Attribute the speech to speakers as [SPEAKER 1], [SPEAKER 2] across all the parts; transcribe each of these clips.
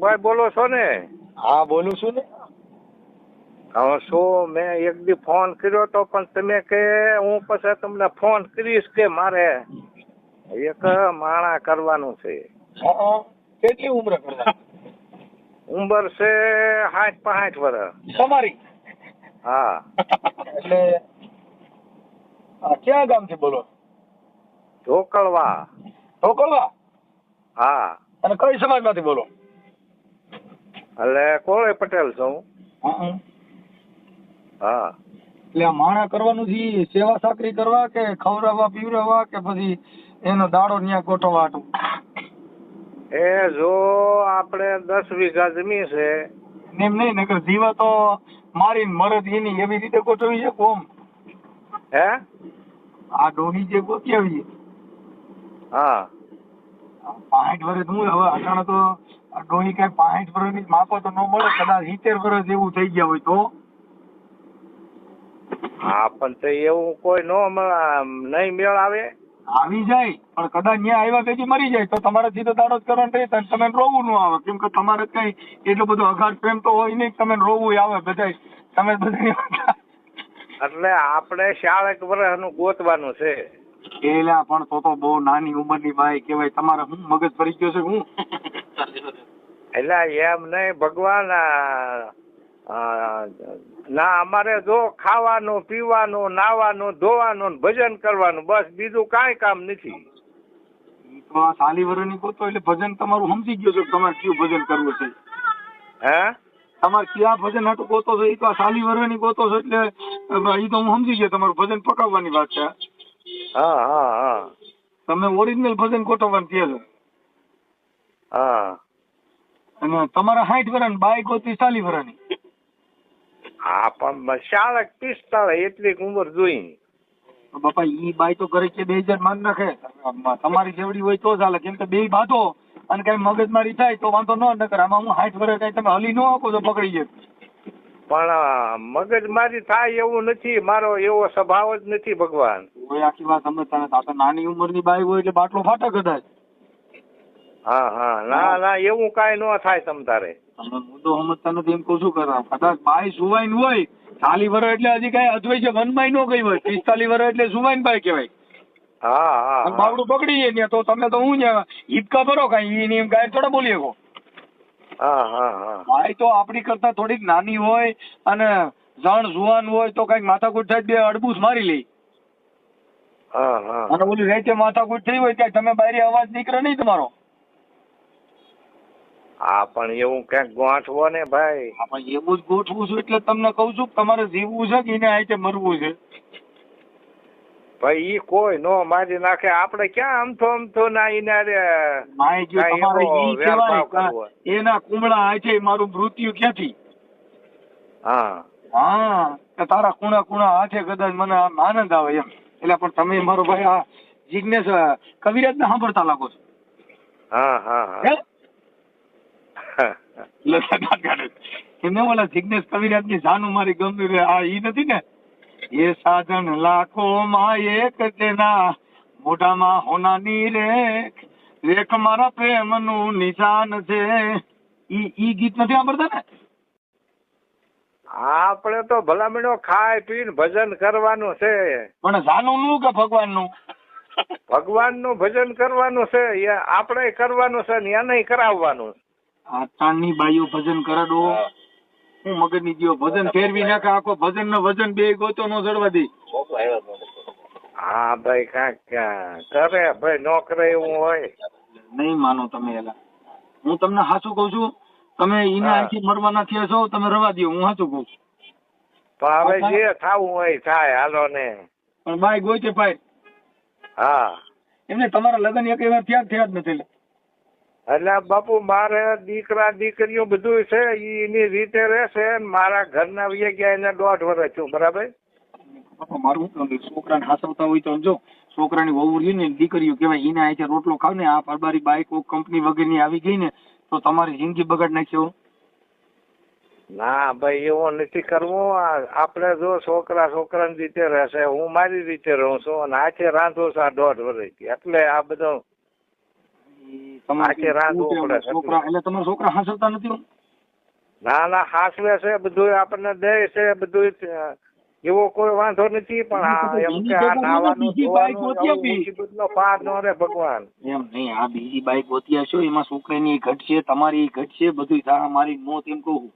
[SPEAKER 1] ભાઈ બોલો છો ને?
[SPEAKER 2] હા બોલું છું ને.
[SPEAKER 1] હવે શું મેં એક દી ફોન કર્યો તો પણ તમે કે હું પછી તમને ફોન કરીશ કે મારે એક માણા કરવાનું છે.
[SPEAKER 2] હા કેટલી ઉંમર કરતા?
[SPEAKER 1] ઉંમર છે 60-65 વર્ષ.
[SPEAKER 2] તમારી?
[SPEAKER 1] હા.
[SPEAKER 2] એટલે ક્યાં ગામથી બોલો?
[SPEAKER 1] ઢોકળવા.
[SPEAKER 2] ઢોકળવા?
[SPEAKER 1] હા.
[SPEAKER 2] અને કઈ સમાજમાંથી બોલો?
[SPEAKER 1] એટલે કોળે પટેલ છું.
[SPEAKER 2] હા.
[SPEAKER 1] હા.
[SPEAKER 2] એટલે આ માણા કરવાનું છે સેવા સાકરી કરવા કે ખવડાવવા પીવડાવવા કે પછી એનો દાડો ન્યા ગોઠવવા હતું?
[SPEAKER 1] એ જો આપણે 10 વીઘા જમીન છે.
[SPEAKER 2] એમ નહીં નકર જીવા તો મારીને મરદ એની એવી રીતે ગોઠવી છે કોમ.
[SPEAKER 1] હે?
[SPEAKER 2] આ ડોહી જે ગોઠવી
[SPEAKER 1] હા.
[SPEAKER 2] 65 વર્ષ હું હવે અટાણે તો આ ડોહી કઈ 65 વર્ષની માપો તો ન મળે, કદાચ 70 વર્ષ જેવું થઈ ગયા હોય તો.
[SPEAKER 1] હા પણ તો એવું કોઈ નો નહીં મેળ આવે.
[SPEAKER 2] આવી જાય પણ કદાચ ન્યા આવ્યા પછી મરી જાય તો તમારાથી તો દાડો જ કરવાનો રહે, તમે રોવું ન આવે, કેમ કે તમારે કઈ એટલો બધો અઘાત પ્રેમ તો હોય નહીં, તમે રોવું આવે બધાય તમે બધા.
[SPEAKER 1] એટલે આપણે 40 વર્ષનું ગોતવાનું છે.
[SPEAKER 2] એલા પણ તો બહુ નાની ઉંમરની બાઈ કહેવાય, તમારે હું મગજ ફરી ગયો છે હું?
[SPEAKER 1] એટલે એમ નહીં ભગવાન ના અમારે જો ખાવાનું પીવાનું નાવાનું ધોવાનું ભજન કરવાનું બસ, બીજું કાંઈ કામ નથી.
[SPEAKER 2] તો આ સાલી વર્ષની ગોતો એટલે ભજન તમારું સમજી ગયો છે તમારે કયું ભજન કરવું છે.
[SPEAKER 1] હે?
[SPEAKER 2] તમારે ક્યાં ભજન હાટું ગોતો છો એ તો સાલી વર્ષની ગોતો છો એટલે એ તો હું સમજી ગયો, તમારું ભજન પકાવવાની વાત છે.
[SPEAKER 1] હા હા હા.
[SPEAKER 2] તમે ઓરિજિનલ ભજન ગોઠવવાનું કહે છો.
[SPEAKER 1] હા.
[SPEAKER 2] અને તમારા 60 વર્ષની બાઈ ગોતી 40 વર્ષની.
[SPEAKER 1] હા પણ 40-45 એટલી ઉંમર જોઈ.
[SPEAKER 2] બાપા ઈ બાઈ તો ઘરે કે 2000 માંગ નાખે, તમારી જેવડી હોય તો ચાલે, કેમ કે બે બાંધો અને કઈ મગજમારી થાય તો વાંધો ન નકર આમાં હું 60 વર્ષ કઈ તમે હલી ન આપો તો પકડી જાય.
[SPEAKER 1] પણ મગજમારી થાય એવું નથી, મારો એવો સ્વભાવ જ નથી ભગવાન.
[SPEAKER 2] કોઈ આખી વાત સમજતા નથી, આ તો નાની ઉંમરની બાઈ હોય એટલે બાટલો ફાટે કદાચ.
[SPEAKER 1] હા હા ના ના એવું કાંઈ ન થાય તમ તારે.
[SPEAKER 2] તમે મુદ્દો સમજતા નથી એમ કહું છું કરા, કદાચ બાઈ સુવાઈન હોય 40 વર્ષ એટલે હજી કઈ અજવાય છે વનમાઈ ન ગઈ હોય, 45 વર્ષ એટલે સુવાઈન બાઈ કહેવાય.
[SPEAKER 1] હા હા હા.
[SPEAKER 2] બાવડું પકડી જાય ને તો તમે તો હું હિપકા ભરો કઈ એની ગાય થોડા બોલી શકો.
[SPEAKER 1] હા હા હા.
[SPEAKER 2] બાઈ તો આપણી કરતા થોડીક નાની હોય અને જણ જુવાન હોય તો કઈક માથાકૂટ થાય બે અડબૂસ મારી લે.
[SPEAKER 1] હા હા.
[SPEAKER 2] અને ઓલી રાતે માથાકૂટ થઈ હોય ત્યાં તમે બારી અવાજ નીકળે નહીં તમારો.
[SPEAKER 1] હા પણ એવું ક્યાંક ગોઠવો ને ભાઈ.
[SPEAKER 2] એવું જ ગોઠવું છું એટલે તમને કઉ છું તમારે જીવવું છે કે એને આઈતે મરવું છે.
[SPEAKER 1] ભાઈ ઈ કોઈ નો મારી નાખે, આપણે ક્યાં અમથો ના
[SPEAKER 2] એના કુમળા હાથે મારું મૃત્યુ ક્યાંથી.
[SPEAKER 1] હા
[SPEAKER 2] હા તારા કુણા હાથે કદાચ મને આમ આનંદ આવે એમ. એટલે પણ તમે મારો ભાઈ આ જિજ્ઞેશ કવિરાજ ને સાંભળતા લાગો છો.
[SPEAKER 1] હા હા હા.
[SPEAKER 2] એમને ઓલા જિજ્ઞેશ કવિરાજ ની જાનું મારી ગંભીર આ ઈ નથી ને, એ સાધન લાખો માં એક તેના મોઢામાં હોનાની રેખ મારા પ્રેમ નું નિશાન છે. ઈ ગીત નથી સાંભળતા ને?
[SPEAKER 1] આપણે તો ભલામણો ખાઈ પીને ભજન કરવાનું છે.
[SPEAKER 2] પણ જાનું નું કે ભગવાન નું?
[SPEAKER 1] ભગવાન નું ભજન કરવાનું છે, આપણે કરવાનું છે ને એને કરાવવાનું.
[SPEAKER 2] આતાની બાઈઓ ભજન કરે ડો હું મગજ ની જીવો ભજન ફેરવી નાખે આખો ભજન નો વજન બે ગોતો નો જડવા દે.
[SPEAKER 1] હા ભાઈ કાંઈક કરે ભાઈ, નો કરે એવું હોય
[SPEAKER 2] નહીં માનો તમે. એલા હું તમને સાચું કઉ છું, તમે એના અહીંથી મરવાના થયા છો, તમે રવા દો, હું સાચું કઉ છું.
[SPEAKER 1] તો હવે જે થાવું હોય થાય, હાલો ને.
[SPEAKER 2] પણ બાઈ ગોઈતે ભાઈ.
[SPEAKER 1] હા
[SPEAKER 2] એમને તમારા લગ્ન એક વાર થયા જ નથી.
[SPEAKER 1] એટલે બાપુ મારે દીકરા દીકરીઓ બધું છે, એની રીતે રહેશે. મારા ઘરના વહી ગયા એને 1.5 વર્ષ થયું, બરાબર.
[SPEAKER 2] મારું છોકરાને હાસવતા હોય તો સમજો, છોકરાની વહુ રહી ને દીકરીઓ કેવાય એને અહીંથી રોટલો ખાવ ને, આ પરબારી બાઈક કંપની વગેરેની આવી ગઈ ને તો તમારી જિંદગી બગાડ નાખ્યો.
[SPEAKER 1] ના ભાઈ એવો નથી કરવું. આપણે જો છોકરાની રીતે રહેશે, હું મારી રીતે રહું છું અને હાથે રાંધું છું આ 1.5 વર્ષથી, એટલે આ બધું.
[SPEAKER 2] ઈ તમારે
[SPEAKER 1] આખી રાત
[SPEAKER 2] શું
[SPEAKER 1] ઉપડે
[SPEAKER 2] કે છોકરા એટલે તમારા છોકરા હાંસલતા નથી?
[SPEAKER 1] ના ના હાસવે છે બધું, આપણને દે છે બધું, એવો કોઈ વાંધો નથી. પણ આ એમ કે આ નાવાનું ધોવાનું મુસીબતનો પાર ન રે ભગવાન.
[SPEAKER 2] એમ નહીં, આ બીજી બાઈક ગોતી હશો એમાં છોકરાની ઘટશે, તમારી ઘટશે, બધું તારા મારી મોત, એમ કહું.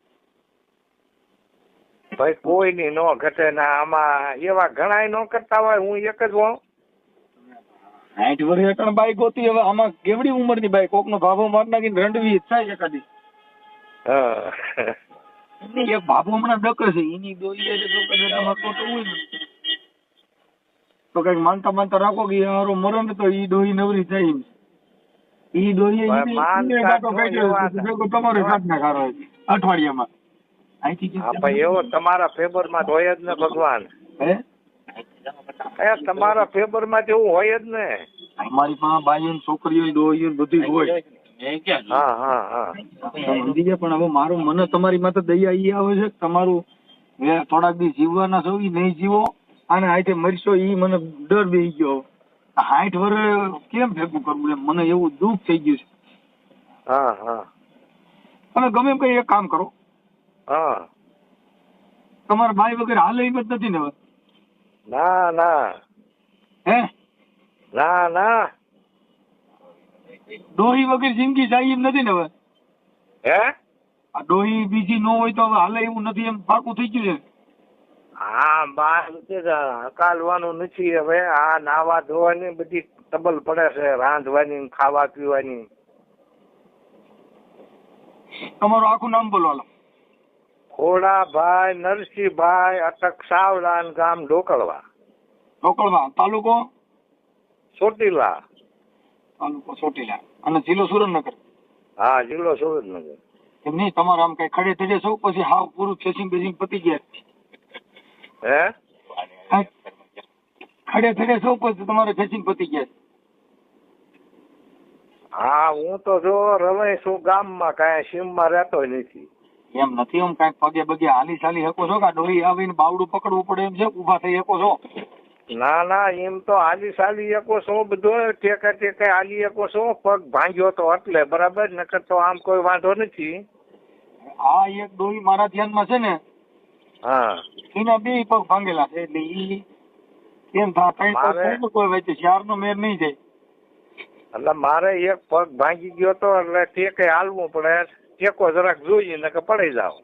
[SPEAKER 1] ભાઈ કોઈની નો ઘટે ના, આમાં એવા ઘણાય નો કરતા હોય, હું એક જ હોઉં.
[SPEAKER 2] 60 વર્ષ હેઠળ બાઈક ગોતી, હવે આમાં કેવડી ઉંમરની બાઈક, કોકનો ભાભો માર નાખીને રંડવી થાય એકાદી. એક ભાભો હમણાં ડક છે, એની દોઈ તો કઈક માનતા માનતા રાખો કે હારો મરણ તો ઈ દોઈ નવરી થાય. ઈ દોઈ તમારે સાધના ખારો અઠવાડિયામાં.
[SPEAKER 1] એવો તમારા ફેવર માં હોય જ ને ભગવાન. તમારા ફેવર માં જેવું હોય જ ને.
[SPEAKER 2] અમારી પાસે બાઈઓ છોકરીઓ દોઈઓ બધું હોય.
[SPEAKER 1] હા હા હા
[SPEAKER 2] સમજી ગયા. પણ હવે મારું મને તમારી માથે દયા ઈ આવે છે, તમારું થોડાક દી જીવવાના છો ઈ નહીં જીવો, અને આઈતે મરશો ઈ મને ડર બેસી ગયો. 60 વર્ષ કેમ ભેગું કરવું એમ મને એવું દુઃખ થઈ ગયું છે.
[SPEAKER 1] હા હા
[SPEAKER 2] તમે ગમે એમ કઈ એક કામ કરો.
[SPEAKER 1] હા
[SPEAKER 2] તમારા ભાઈ વગેરે હાલે એમ જ નથી ને હવે?
[SPEAKER 1] ના ના
[SPEAKER 2] હે
[SPEAKER 1] ના ના
[SPEAKER 2] ડોહી વગેરે જિંદગી જાય એમ નથી ને હવે?
[SPEAKER 1] હે
[SPEAKER 2] આ ડોહી બીજી ન હોય તો હવે હાલે એવું નથી એમ પાકું થઈ ગયું છે?
[SPEAKER 1] હા બાર હકાલવાનું નથી હવે. આ નાવા ધોવાની બધી ટબલ પડે છે, રાંધવાની, ખાવા પીવાની.
[SPEAKER 2] તમારું આખું નામ બોલો હાલો.
[SPEAKER 1] ખોડાભાઈ નરસિંહભાઈ અટક સાવલાન, ગામ ઢોકળવા.
[SPEAKER 2] ઢોકળવા, તાલુકો
[SPEAKER 1] ચોટીલા.
[SPEAKER 2] તાલુકો ચોટીલા અને જિલ્લો સુરેન્દ્રનગર.
[SPEAKER 1] હા જિલ્લો સુરેન્દ્રનગર.
[SPEAKER 2] એમ નહીં, તમારે આમ કઈ ખડે થડે છો પછી હાવ પૂરું ખેંચીને બેસીને પતી ગયા?
[SPEAKER 1] હે
[SPEAKER 2] ખડે થડે છો પછી તમારે ખેંચીને પતી ગયા?
[SPEAKER 1] હા હું તો જો રવાઈ છું ગામમાં, કાંઈ સીમમાં રહેતો નથી.
[SPEAKER 2] એમ નથી, એમ કઈક પગે બગે હાલી ચાલી શકો છો કે ડોહી આવીને બાવડું પકડવું પડે એમ છે, ઉભા થઈ શકો છો?
[SPEAKER 1] ના ના એમ તો હાલી ચાલી શકો છો, બધું ટેકા ટેકા હાલી શકો છો. પગ ભાંગ્યો તો એટલે બરાબર, નકર તો આમ કોઈ વાંધો નથી.
[SPEAKER 2] આ એક ડોહી મારા ધ્યાનમાં છે ને,
[SPEAKER 1] હા
[SPEAKER 2] એના 2 પગ ભાંગેલા છે, એટલે ઈ કેમ થાય કોઈ વચ્ચે 4 નો મેર નહીં જાય.
[SPEAKER 1] એટલે મારે એક પગ ભાંગી ગયો તો એટલે ટેકે હાલવું પડે, ટેકો જરાક જોઈએ નકર પડી જાવ.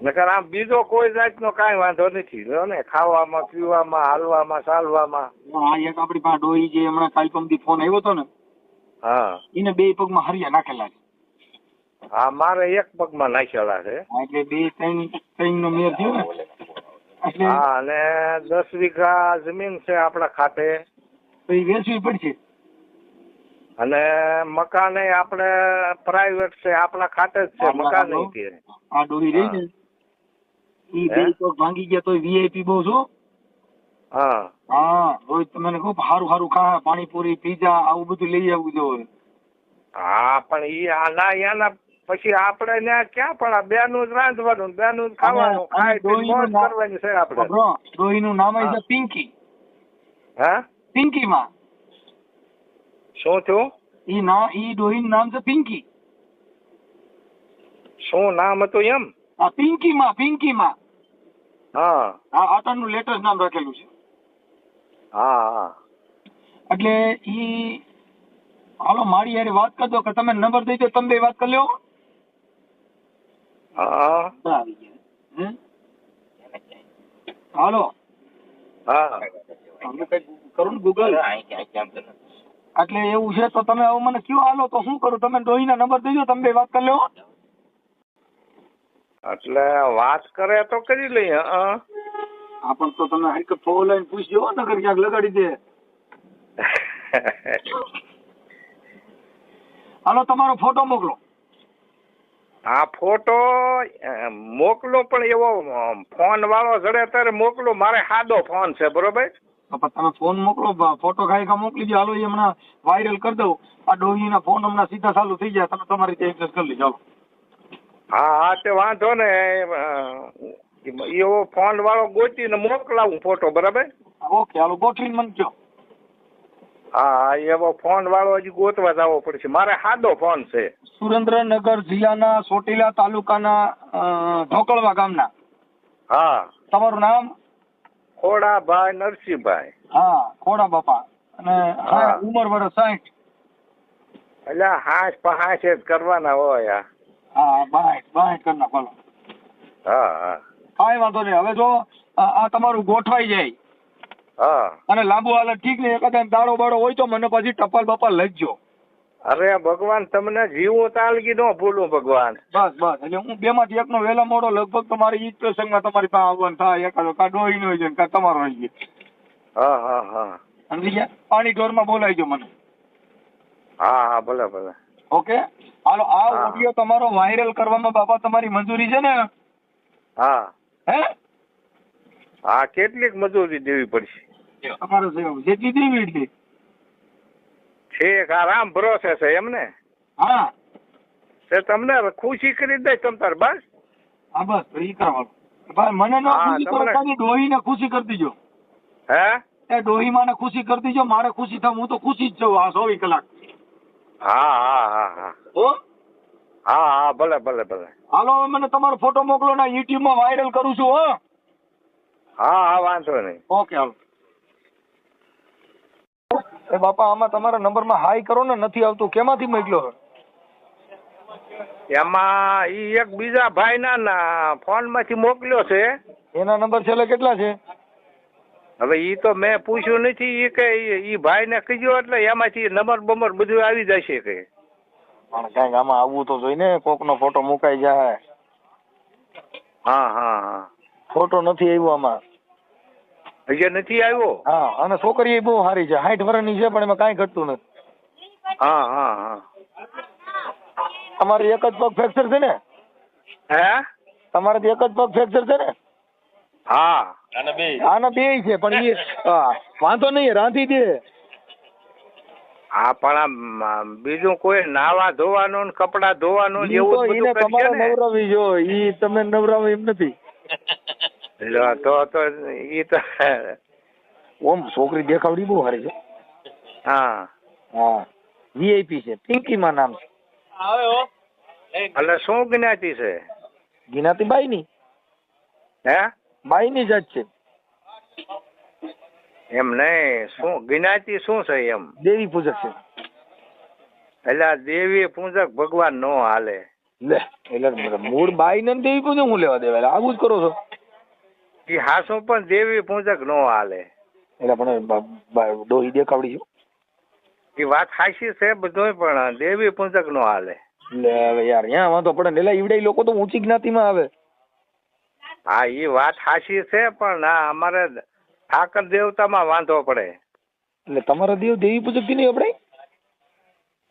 [SPEAKER 1] નકર આમ બીજો કોઈ જાતનો કાંઈ વાંધો નથી લ્યો ને, ખાવામાં પીવામાં હાલવામાં ચાલવામાં.
[SPEAKER 2] આ એક આપડી પાસે ડોહી જે હમણાં કાલપમથી ફોન આવ્યો હતો ને,
[SPEAKER 1] હા
[SPEAKER 2] એને 2 પગમાં હરિયા નાખેલા છે.
[SPEAKER 1] હા મારે એક પગમાં નાખેલા છે.
[SPEAKER 2] એટલે 2-3 નો મેર થયો ને.
[SPEAKER 1] હા અને 10 વીઘા જમીન છે આપણા ખાતે,
[SPEAKER 2] તો એ વેચવી પડશે.
[SPEAKER 1] અને મકાન આપણે પ્રાઇવેટ છે, આપણા ખાતે જ છે મકાન.
[SPEAKER 2] આ ડોહી રહી ને ઈ 2 પગ ભાંગી ગયા તો વીઆઈપી બહુ છો.
[SPEAKER 1] હા
[SPEAKER 2] હા રોજ તમને ખૂબ સારું સારું ખા, પાણીપુરી પીઝા આવું બધું લઈ આવવું જોઈએ.
[SPEAKER 1] હા પણ ઈ આના યાના પછી આપણે ત્યાં ક્યાં પણ આ બેનું જ રાંધવાનું, બેનું જ ખાવાનું, ખાઈ પીને મોજ કરવાની છે આપણે.
[SPEAKER 2] ડોહી નું નામ છે પિંકી.
[SPEAKER 1] હે
[SPEAKER 2] પિંકી માં
[SPEAKER 1] શું થયું?
[SPEAKER 2] ઈ ડોહી નું નામ છે પિંકી.
[SPEAKER 1] શું નામ હતું એમ?
[SPEAKER 2] આ પિંકી માં, પિંકી માં.
[SPEAKER 1] હા
[SPEAKER 2] હા આટલું લેટેસ્ટ નામ રાખેલું છે.
[SPEAKER 1] હા હા
[SPEAKER 2] એટલે ઈ હાલો મારી યાર વાત કરજો કે તમે નંબર દઈ દો, તમે 2 વાત કરી લો.
[SPEAKER 1] હા
[SPEAKER 2] હાલો
[SPEAKER 1] હા
[SPEAKER 2] કરું ને ગૂગલ. એટલે એવું છે તો તમે હવે મને કયો હાલો તો શું કરું? તમે ડોહીના નંબર દઈ દો, તમે 2 વાત કરી લો.
[SPEAKER 1] એટલે વાત કરે તો કરી લઈએ.
[SPEAKER 2] હા પણ તો તમે એક ફોન લઈને પૂછજો નગર ક્યાંક લગાડી દે. હાલો તમારો ફોટો મોકલો.
[SPEAKER 1] હા ફોટો મોકલો, પણ એવો ફોન વાળો જડે ત્યારે મોકલો. મારે સાદો ફોન છે બરોબર.
[SPEAKER 2] તમે ફોન મોકલો, ફોટો ખાઈ મોકલી દો. હાલો એ હમણાં વાયરલ કરી દઉં. આ ડોહીના ફોન હમણાં સીધા ચાલુ થઈ જાય, તમે તમારી રીતે એડજસ્ટ કરી લેજો.
[SPEAKER 1] હા હા તે વાંધો ને, એવો ફોન વાળો ગોતીને મોકલાવું ફોટો બરાબર.
[SPEAKER 2] ઓકે હાલો ગોઠવીને મને કહો.
[SPEAKER 1] હા એવો ફોન વાળો હજી ગોતવા જવો પડશે. મારે સાદો ફોન છે.
[SPEAKER 2] સુરેન્દ્રનગર જિલ્લાના ચોટીલા તાલુકાના ઢોકળવા ગામના.
[SPEAKER 1] હા.
[SPEAKER 2] તમારું નામ?
[SPEAKER 1] ખોડાભાઈ નરસિંહભાઈ.
[SPEAKER 2] હા, ખોડા બાપા. અને
[SPEAKER 1] હા.
[SPEAKER 2] ઉંમર વર્ષ 60.
[SPEAKER 1] એટલે હાશ પહાશ જ કરવાના હોય.
[SPEAKER 2] હા, 62 કરના બોલો.
[SPEAKER 1] હા હા
[SPEAKER 2] કાંઈ વાંધો નહીં. હવે જો આ તમારું ગોઠવાઈ જાય
[SPEAKER 1] હા.
[SPEAKER 2] અને લાંબુ હાલે ઠીક ને, એકાદ દાડો બાડો હોય તો મને પછી ટપાલ બપાલ લખજો.
[SPEAKER 1] અરે ભગવાન તમને જીવું તાલગી ન ભૂલું ભગવાન.
[SPEAKER 2] બસ બસ, એટલે હું 2 માંથી એકનો વહેલા મોડો લગભગ તમારી ઈ જ પ્રસંગમાં તમારી પાસે આવવાનું થાય. એકાદો કા ડોહી નો હોય કા તમારો હોય.
[SPEAKER 1] હા હા હા.
[SPEAKER 2] સમજી ગયા? પાણી ઢોરમાં બોલાવજો મને.
[SPEAKER 1] હા હા ભલે ભલે.
[SPEAKER 2] ઓકે, હાલો. આ
[SPEAKER 1] હા.
[SPEAKER 2] ઓડિયો તમારો વાયરલ કરવામાં બાપા તમારી મંજૂરી છે ને?
[SPEAKER 1] હા
[SPEAKER 2] હે?
[SPEAKER 1] હા. કેટલીક મજૂરી દેવી પડશે?
[SPEAKER 2] તમારે જેટલી દેવી એટલી.
[SPEAKER 1] ઠીક. આરામ ભરોસે છે એમ ને?
[SPEAKER 2] હા
[SPEAKER 1] તે તમને ખુશી કરી દે તમ તાર બસ.
[SPEAKER 2] હા બસ ઈ કરવાનું. ભાઈ મને ન
[SPEAKER 1] હા,
[SPEAKER 2] ખુશી કરો,
[SPEAKER 1] તમને-
[SPEAKER 2] ખાલી ડોહીને ખુશી કરી દીજો.
[SPEAKER 1] હે?
[SPEAKER 2] એ ડોહી માને ખુશી કરી દીજો. મારે ખુશી થાય, હું તો ખુશી જ છું આ 24 કલાક.
[SPEAKER 1] હા હા હા હા.
[SPEAKER 2] હો,
[SPEAKER 1] હા હા ભલે ભલે ભલે.
[SPEAKER 2] હાલો. હવે મને તમારો ફોટો મોકલો ને YouTube માં વાયરલ કરું છું. હો,
[SPEAKER 1] હા હા વાંધો નહીં.
[SPEAKER 2] ઓકે હાલો. એ બાપા, આમાં તમારા નંબરમાં હાઈ કરો ને, નથી આવતું. કેમાંથી મોકલ્યો?
[SPEAKER 1] એમાં ઈ એક બીજા ભાઈના ફોન માંથી મોકલ્યો છે.
[SPEAKER 2] એના નંબર છેલ્લે કેટલા છે?
[SPEAKER 1] હવે ઈ તો મેં પૂછ્યું નથી. ઈ કે ઈ ભાઈને કીધું એટલે એમાંથી નંબર બમર બધું આવી જશે કે.
[SPEAKER 2] પણ કઈક આમાં આવવું તો જોઈ ને, કોક નો ફોટો મુકાઈ જાય.
[SPEAKER 1] હા હા હા.
[SPEAKER 2] ફોટો નથી આવ્યો આમાં.
[SPEAKER 1] હજી નથી આવ્યો?
[SPEAKER 2] હા, અને છોકરી એ બહુ સારી છે, 60 વર્ષની છે, પણ એમાં કાંઈ ઘટતું નથી.
[SPEAKER 1] હા હા હા.
[SPEAKER 2] તમારે એક જ પગ ફ્રેક્ચર છે ને?
[SPEAKER 1] હે?
[SPEAKER 2] તમારે એક જ પગ ફ્રેક્ચર છે ને?
[SPEAKER 1] હા.
[SPEAKER 2] આના બે છે, પણ એ વાંધો નહીં, રાંધી દે.
[SPEAKER 1] હા પણ આમ બીજું કોઈ નાવા ધોવાનું ને કપડા ધોવાનું ને
[SPEAKER 2] ઈ
[SPEAKER 1] એવું
[SPEAKER 2] તો
[SPEAKER 1] જ
[SPEAKER 2] ઈને
[SPEAKER 1] બધું કરશે
[SPEAKER 2] તમારે
[SPEAKER 1] ને?
[SPEAKER 2] નવરાવી જો, ઈ તમે નવરાવો એમ નથી.
[SPEAKER 1] લો, તો ઈ તો
[SPEAKER 2] ઓમ છોકરી દેખાવડી બહુ સારી છે.
[SPEAKER 1] હા.
[SPEAKER 2] હા, VIP છે, પિંકી માં નામ છે.
[SPEAKER 1] એટલે શું જ્ઞાતિ છે?
[SPEAKER 2] ગિનાતી બાઈ ની.
[SPEAKER 1] હે?
[SPEAKER 2] બાઈ ની જાત છે.
[SPEAKER 1] એમ નહીં, શું જ્ઞાતિ શું છે એમ?
[SPEAKER 2] દેવી પૂજક છે.
[SPEAKER 1] એટલે દેવી પૂજક ભગવાન નો હાલે.
[SPEAKER 2] લે, એટલે મૂળ બાઈ ને દેવી પૂજક હું લેવા દેવા? આવું જ કરો છો.
[SPEAKER 1] ઈ હાસુ પણ દેવી પૂજક નો હાલે.
[SPEAKER 2] એટલે પણ ડોહી દેખાવડી છે.
[SPEAKER 1] ઈ વાત હાચી છે બધુંય, પણ દેવી પૂજક નો હાલે.
[SPEAKER 2] લે હવે યાર, ત્યાં વાંધો પડે ને. એટલે ઈવડે લોકો તો ઊંચી જ્ઞાતિમાં આવે.
[SPEAKER 1] હા ઈ વાત હાચી છે, પણ ના અમારે ઠાકર દેવતામાં વાંધો પડે.
[SPEAKER 2] એટલે તમારા દેવી પૂજક થી નહીં આપણે?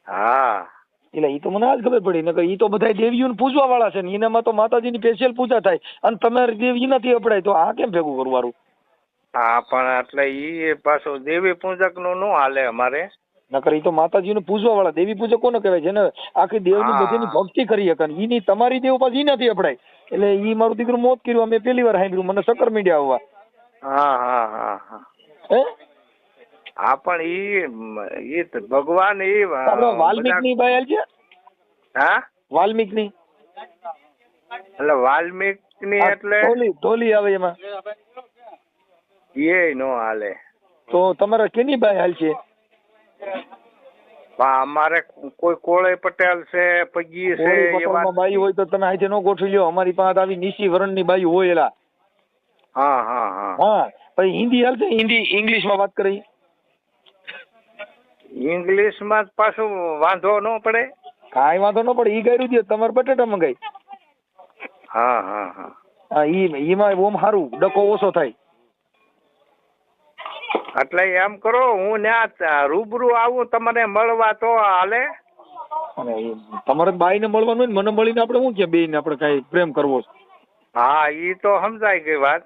[SPEAKER 1] હા.
[SPEAKER 2] એટલે ઈ તો મને આજ ખબર પડી. નકર ઈ તો બધા દેવીઓને પૂજવા વાળા છે ને, એનામાં તો માતાજીની સ્પેશિયલ પૂજા થાય, અને તમારે દેવી નથી અપડાય, તો આ કેમ ભેગું કરવાનું?
[SPEAKER 1] હા પણ એટલે ઈ પાછું દેવી પૂજક નું નો હાલે અમારે.
[SPEAKER 2] નકર ઈ તો માતાજીને પૂજવા વાળા. દેવી પૂજક કોને કહેવાય? જેને આખી દેવની
[SPEAKER 1] હા.
[SPEAKER 2] બધીની ભક્તિ કરી શકે. ઈની તમારી દેવ પાછી ઈ નથી અપડાય. એટલે ઈ મારું દીકરું મોત કર્યું, અમે પહેલી વાર સાંભળ્યું. મને સક્કર મીડિયા આવવા.
[SPEAKER 1] હા હા હા હા.
[SPEAKER 2] હે?
[SPEAKER 1] હા પણ ઈ ભગવાન ઈ
[SPEAKER 2] આપણે વાલ્મીક ની બાયલ છે.
[SPEAKER 1] હા?
[SPEAKER 2] વાલ્મીક ની.
[SPEAKER 1] એટલે વાલ્મીક ની એટલે
[SPEAKER 2] ઢોલી આવે એમાં.
[SPEAKER 1] એ નો હાલે.
[SPEAKER 2] તો તમારે કેની બાયલ છે?
[SPEAKER 1] અમારે કોઈ કોળે પટેલ છે, પગી છે, એવા
[SPEAKER 2] બાઈ હોય તો તમે આજે નો ગોઠવી લ્યો. અમારી પાસે આવી નીચી વરણ ની બાઈ હોય એલા.
[SPEAKER 1] હા હા હા.
[SPEAKER 2] હા, પછી હિન્દી હાલશે? હિન્દી ઇંગ્લિશ માં વાત કરી.
[SPEAKER 1] ઇંગ્લિશ માં પાછું વાંધો ન પડે?
[SPEAKER 2] કાંઈ વાંધો ન પડે. ઈ ગાયરું દે, તમારે બટેટા મંગાઈ.
[SPEAKER 1] હા હા હા.
[SPEAKER 2] હા, ઈમાં ઓમ સારું, ડકો ઓછો થાય.
[SPEAKER 1] એટલે એમ કરો, હું ત્યાં રૂબરૂ આવું તમને મળવા તો હાલે?
[SPEAKER 2] અને તમારે બાઈ ને મળવાનું હોય ને, મને મળીને આપણે શું કે બે ને આપણે કઈ પ્રેમ કરવો છે?
[SPEAKER 1] હા ઈ તો સમજાય ગઈ વાત.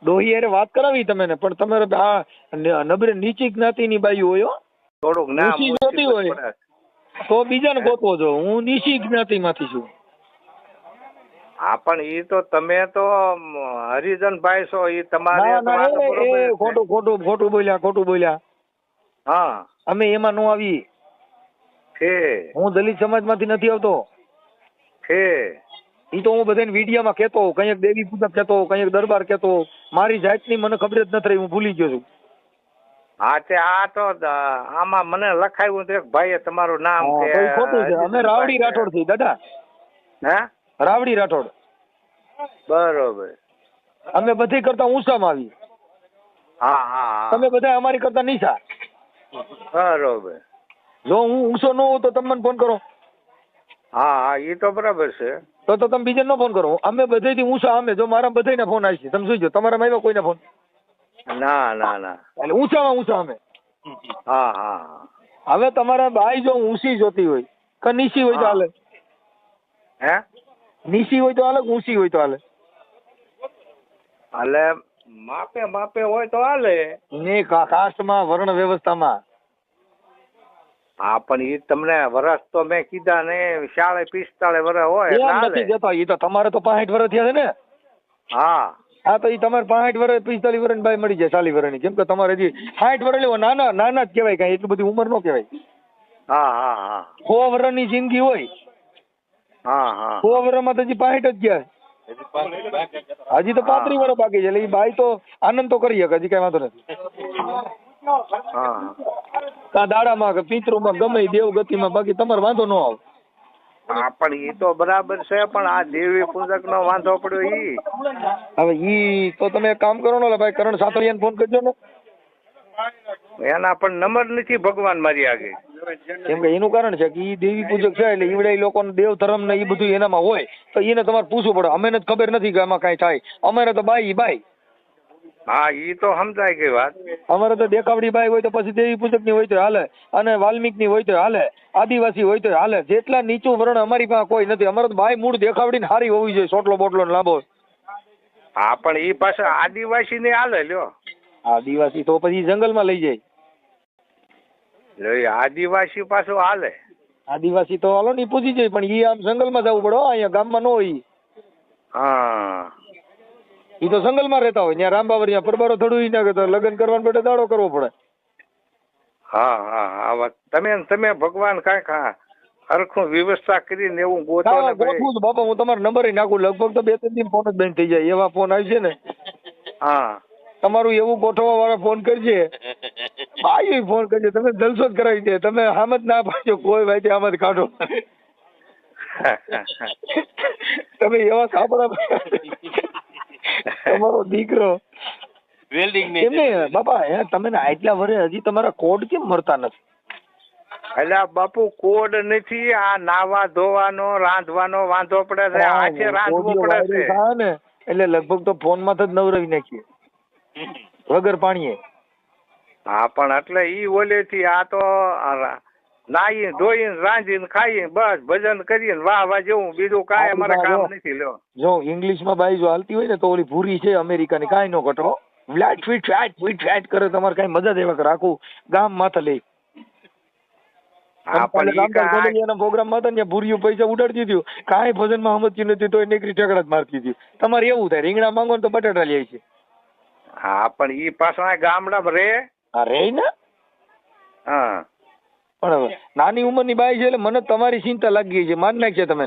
[SPEAKER 2] ડોહી અરે વાત કરાવી તમે ને, પણ તમારે આ નબળે નીચી જ્ઞાતિની બાઈ હોય હો.
[SPEAKER 1] થોડુંક નામ
[SPEAKER 2] ઊંચી જોતી હોય તો બીજાને ગોતવો જો. હું નીચી જ્ઞાતિમાંથી છું.
[SPEAKER 1] હા પણ ઈ તો તમે તો હરિજનભાઈ છો, ઈ તમારે
[SPEAKER 2] ના
[SPEAKER 1] તો
[SPEAKER 2] ના,
[SPEAKER 1] આ તો બરોબર છે.
[SPEAKER 2] ખોટું બોલ્યા.
[SPEAKER 1] હા
[SPEAKER 3] અમે એમાં નો આવી.
[SPEAKER 1] છે
[SPEAKER 3] હું દલિત સમાજમાંથી નથી આવતો.
[SPEAKER 1] છે
[SPEAKER 3] ઈ તો હું બધાને વિડીયોમાં કહેતો હોઉં, કંઈક દેવી પૂજક કહેતો હોઉં, કંઈક દરબાર કહેતો હોઉં. મારી જાતની મને ખબર જ નથી રહી, હું ભૂલી ગયો છું.
[SPEAKER 1] હા તે આ તો આમાં મને લખાયું તો એક ભાઈએ તમારું નામ
[SPEAKER 3] હા,
[SPEAKER 1] કે
[SPEAKER 3] તો ઈ ખોટું છે. અમે રાવડી રાઠોડ થી દાદા,
[SPEAKER 1] હે
[SPEAKER 3] રાવડી રાઠોડ.
[SPEAKER 1] બરોબર.
[SPEAKER 3] અમે બધી કરતા ઊંચામાં આવી.
[SPEAKER 1] હા હા
[SPEAKER 3] તમે બધા અમારી કરતા નીચા.
[SPEAKER 1] હા બરોબર.
[SPEAKER 3] જો હું ઊંચો ન હોઉં તો તમે મને ફોન કરો.
[SPEAKER 1] હા હા એ તો બરાબર છે.
[SPEAKER 3] તો તમે બીજાને નો ફોન કરો. અમે બધેથી ઊંચા. અમે જો મારા બધાયના ફોન આવી છે, તમે જોઈજો. તમારામાં આવ્યા કોઈના ફોન?
[SPEAKER 1] ના ના ના.
[SPEAKER 3] એટલે ઊંચામાં ઊંચા અમે.
[SPEAKER 1] હા હા હા.
[SPEAKER 3] હવે તમારા બાઈ જો ઊંચી જોતી હોય કે નીચી હોય તો હાલે?
[SPEAKER 1] હે
[SPEAKER 3] નીચી હોય તો હાલે, ઊંચી હોય તો હાલે?
[SPEAKER 1] એટલે માપે માપે હોય તો હાલે.
[SPEAKER 3] ને કાસ્ટમાં, વર્ણ વ્યવસ્થામાં.
[SPEAKER 1] હા પણ એ તમને વર્ષ તો મેં કીધા ને 40-45 વર્ષ હોય એટલે
[SPEAKER 3] એમ
[SPEAKER 1] હાલે.
[SPEAKER 3] નથી કહેતો. એ તો તમારે તો 65 વર્ષ થયા છે ને?
[SPEAKER 1] હા
[SPEAKER 3] હા, તો એ તમારે 65 વર્ષ 45 વર્ષની બાઈ મળી જાય, 40 વર્ષની. કેમ કે તમારે હજી 60 વર્ષ લેવો, નાના નાના જ કહેવાય, કાંઈ એટલી બધી ઉંમર ન કહેવાય.
[SPEAKER 1] હા હા હા
[SPEAKER 3] 100 વર્ષની જિંદગી હોય,
[SPEAKER 1] હા હા
[SPEAKER 3] 100 વર્ષમાં તો હજી 65 જ ગયા. હજી તો 35 વર્ષ બાકી છે. એટલે એ બાઈ તો આનંદ તો કરી શકે, હજી કઈ વાંધો નથી.
[SPEAKER 1] હા.
[SPEAKER 3] કા દાડામાં કે પિતૃમાં ગમે ઈ દેવગતિમાં, બાકી તમારે વાંધો ન આવે.
[SPEAKER 1] હા પણ એ તો બરાબર છે, પણ આ દેવી પૂજક નો વાંધો પડ્યો ઈ.
[SPEAKER 3] હવે ઈ તો તમે એક કામ કરો ને ભાઈ, કરણ સાતળિયાને ફોન કરજો ને.
[SPEAKER 1] એના પણ નંબર નથી ભગવાન મારી આગળ.
[SPEAKER 3] કેમ કે એનું કારણ છે કે ઈ દેવી પૂજક છે, એટલે ઈવડે લોકોને દેવ ધર્મ ને ઈ બધું એનામાં હોય, તો એને તમારે પૂછવું પડે. અમને જ ખબર નથી કે આમાં કાંઈ થાય. અમારે તો બાઈ બાઈ.
[SPEAKER 1] હા ઈ તો સમજાય ગઈ વાત.
[SPEAKER 3] અમારે તો દેખાવડી બાઈ હોય તો પછી દેવી પૂજક ની હોય તો હાલે, અને વાલ્મિક ની હોય તો હાલે, આદિવાસી હોય તો હાલે. જેટલા નીચું વર્ણ અમારી પાસે કોઈ નથી. અમારે તો બાઈ મૂળ દેખાવડી ને હારી હોવી જોઈએ, સોટલો બોટલો ને લાંબો.
[SPEAKER 1] હા પણ ઈ પાસે આદિવાસી ને હાલે લ્યો.
[SPEAKER 3] આદિવાસી તો પછી જંગલમાં લઈ જાય.
[SPEAKER 1] આદિવાસી પાછું હાલે.
[SPEAKER 3] આદિવાસી તો હાલો ને પૂછી જાય, પણ ઈ આમ જંગલમાં જવું પડે, અહીંયા ગામમાં ન હોય.
[SPEAKER 1] હા
[SPEAKER 3] ઈ તો જંગલમાં રહેતા હોય, ત્યાં રામબાવરિયા પરબારો થોડું ઈ નાખે, તો લગ્ન કરવાનું બેટા દાડો કરવો પડે.
[SPEAKER 1] હા હા હા વાત તમે ભગવાન કાંઈક હરખું વ્યવસ્થા કરીને એવું ગોતો ને ભાઈ.
[SPEAKER 3] ગોઠવું છું બાપા, હું તમારો નંબર નાખું. લગભગ તો 2-3 દિન ફોન જ બંધ થઈ જાય, એવા ફોન આવશે ને.
[SPEAKER 1] હા
[SPEAKER 3] તમારું એવું ગોઠવવા વાળા ફોન કરજે, ભાઈ ફોન કરજે, તમે જલસો જ કરાવી દે. તમે આમ જ ના પાડજો, કોઈ ભાઈ આમ જ કાઢો. તમે એવા સાંભળા તમારો દીકરો એમને બાપા, તમે આટલા વર્ષે હજી તમારા કોડ કેમ મળતા નથી?
[SPEAKER 1] એટલે બાપુ કોડ નથી, આ નાવા ધોવાનો રાંધવાનો વાંધો પડે છે, હાથે રાંધવું પડે છે
[SPEAKER 3] ને. એટલે લગભગ તો ફોન માં જ નવરાવી નાખીએ વગર પાણીએ.
[SPEAKER 1] હા પણ એટલે ઈ ઓલેથી આ તો નાઈ ધોઈને રાંધીને ખાઈએ, બસ ભજન કરીએ વાહ વાહ જેવું, બીજું કાંઈ અમારે કામ નથી. લ્યો
[SPEAKER 3] જો ઇંગ્લિશ માં બાઈ જો હાલતી હોય ને, તો ઓલી ભૂરી છે અમેરિકાની, કાંઈ નો ઘટો. Flat feet flat feet flat કરે, તમારે કઈ મજા જ એવા કરે, આખું ગામ માથે લઈ. પ્રોગ્રામ માં હતા ને, ભૂરીયું પૈસા ઉડાડતી હતી, કાંઈ ભજન માં સમજતી નથી, તો નીકળી ઠેકડા જ મારતી હતી. તમારે એવું થાય, રીંગણા માંગો ને તો બટાટા લે છે.
[SPEAKER 1] હા પણ ઈ પાછા ગામડામાં રે.
[SPEAKER 3] હા રે ને.
[SPEAKER 1] હા
[SPEAKER 3] પણ નાની ઉંમરની બાઈ છે, એટલે મને તમારી ચિંતા લાગી ગઈ છે. માન નાખશે તમે.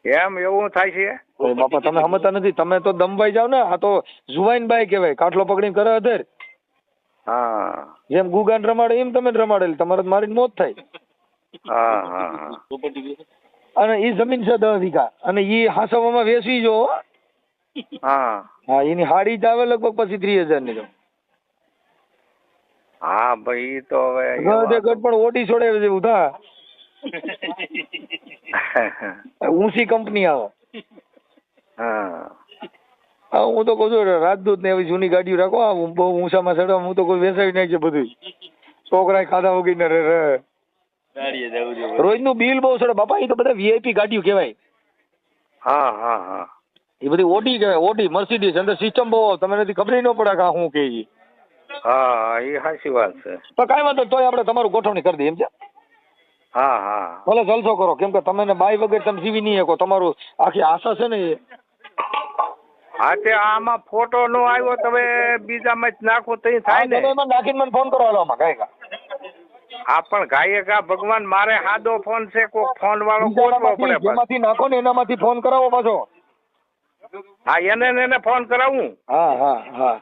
[SPEAKER 1] એમ એવું થાય છે?
[SPEAKER 3] બાપા તમે સમજતા નથી. તમે તો દમભાઈ જાવ ને, આ તો જુવાઈન બાઈ કહેવાય, કાઠલો પકડીને કરે અધર.
[SPEAKER 1] હા
[SPEAKER 3] જેમ ગુગાન રમાડે એમ તમે રમાડેલ, તમારે મારીને મોત થાય.
[SPEAKER 1] હા હા
[SPEAKER 3] અને ઈ જમીન છે 10 વીઘા, અને ઈ હાસવામાં વેચવી જો.
[SPEAKER 1] હા
[SPEAKER 3] હા એની હાડી જ આવે લગભગ પછી 30,000 ની.
[SPEAKER 1] હા ભાઈ તો હવે
[SPEAKER 3] ગઢ પણ ઓડી છોડે જેવું થા. ઊંચી કંપની આવે.
[SPEAKER 1] હા
[SPEAKER 3] હું તો કહું છું રાજદૂત ને એવી જૂની ગાડીઓ રાખો, બહુ ઊંચામાં ચડવા હું તો કોઈ વેસાવી નાખશે બધું. છોકરા ખાધા વગી ને રે રોજ નું બિલ બહુ ચડે બાપા. એ તો બધા વીઆઈપી ગાડીઓ કહેવાય.
[SPEAKER 1] હા હા હા
[SPEAKER 3] એ બધી ઓડી કહેવાય, ઓડી મર્સિડીઝ. અંદર સિસ્ટમ બહુ, તમને નથી ખબર ન પડે કે હું કે.
[SPEAKER 1] હા એ સાચી વાત છે.
[SPEAKER 3] તો કાંઈ વાંધો, તોય આપણે તમારું ગોઠવણી કરી દઈએ એમ છે.
[SPEAKER 1] હા હા
[SPEAKER 3] ભલે જલસો કરો, કેમ કે તમે બાઈ વગર તમે જીવી નહીં શકો. તમારું આખી આશા છે ને એ.
[SPEAKER 1] હા તે આમાં ફોટો નો આવ્યો તો હવે બીજામાં જ નાખો તો ઈ થાય ને.
[SPEAKER 3] એમાં નાખીને મને ફોન કરો હાલો આમાં કાંઈ કા.
[SPEAKER 1] હા પણ ગાયે ગા ભગવાન મારે સાદો ફોન છે કોક ફોન વાળો ગોતવો પડે પાછો.
[SPEAKER 3] જેમાંથી નાખો ને એનામાંથી ફોન કરાવો પાછો.
[SPEAKER 1] હા એને ને એને ફોન કરાવું.
[SPEAKER 3] હા.